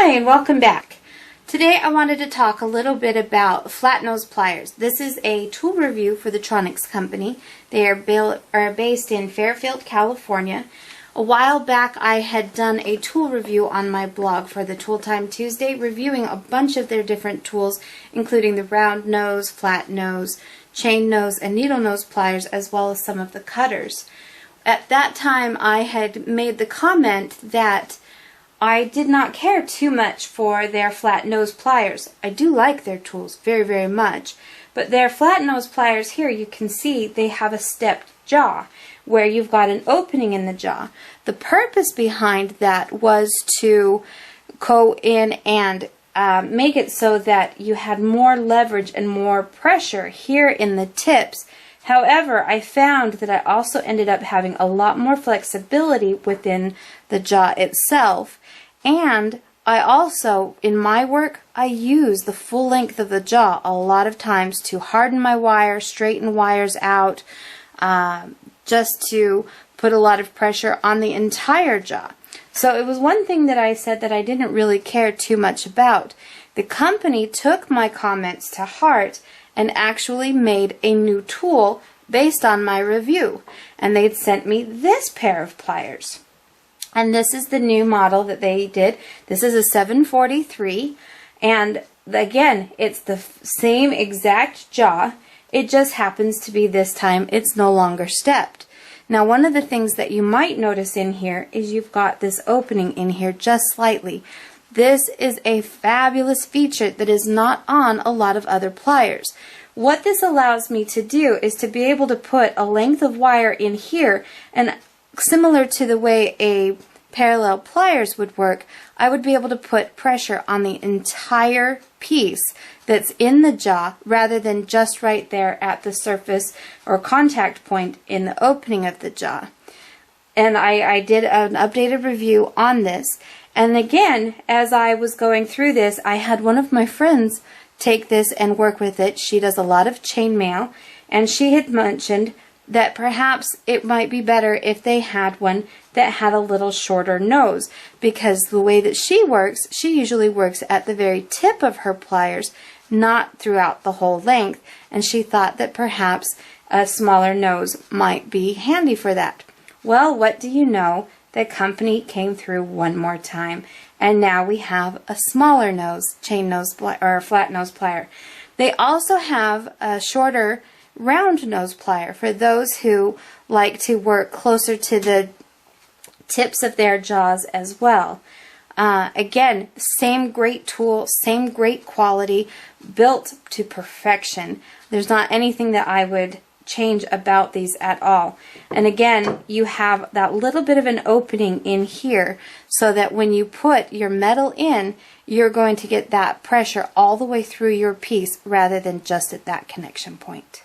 Hi, and welcome back. Today I wanted to talk a little bit about Flat Nose Pliers. This is a tool review for the Tronex company. They are based in Fairfield, California. A while back I had done a tool review on my blog for the Tool Time Tuesday, reviewing a bunch of their different tools, including the round nose, flat nose, chain nose, and needle nose pliers, as well as some of the cutters. At that time I had made the comment that I did not care too much for their flat nose pliers. I do like their tools very, very much, but their flat nose pliers here, you can see they have a stepped jaw where you've got an opening in the jaw. The purpose behind that was to go in and make it so that you had more leverage and more pressure here in the tips. However, I found that I also ended up having a lot more flexibility within the jaw itself, and I also, in my work, I use the full length of the jaw a lot of times to harden my wire, straighten wires out, just to put a lot of pressure on the entire jaw. So it was one thing that I said that I didn't really care too much about. The company took my comments to heart and actually made a new tool based on my review. And they'd sent me this pair of pliers. And this is the new model that they did. This is a 743. And again, it's the same exact jaw. It just happens to be this time it's no longer stepped. Now, one of the things that you might notice in here is you've got this opening in here just slightly. This is a fabulous feature that is not on a lot of other pliers. What this allows me to do is to be able to put a length of wire in here, and similar to the way a parallel pliers would work, I would be able to put pressure on the entire piece that's in the jaw rather than just right there at the surface or contact point in the opening of the jaw. And I did an updated review on this. And again, as I was going through this, I had one of my friends take this and work with it. She does a lot of chainmail, and she had mentioned that perhaps it might be better if they had one that had a little shorter nose, because the way that she works, she usually works at the very tip of her pliers, not throughout the whole length, and she thought that perhaps a smaller nose might be handy for that. Well, what do you know? The company came through one more time, and now we have a smaller nose, chain nose or flat nose plier. They also have a shorter round nose plier for those who like to work closer to the tips of their jaws as well. Again, same great tool, same great quality, built to perfection. There's not anything that I would change about these at all. And again, you have that little bit of an opening in here so that when you put your metal in, you're going to get that pressure all the way through your piece rather than just at that connection point.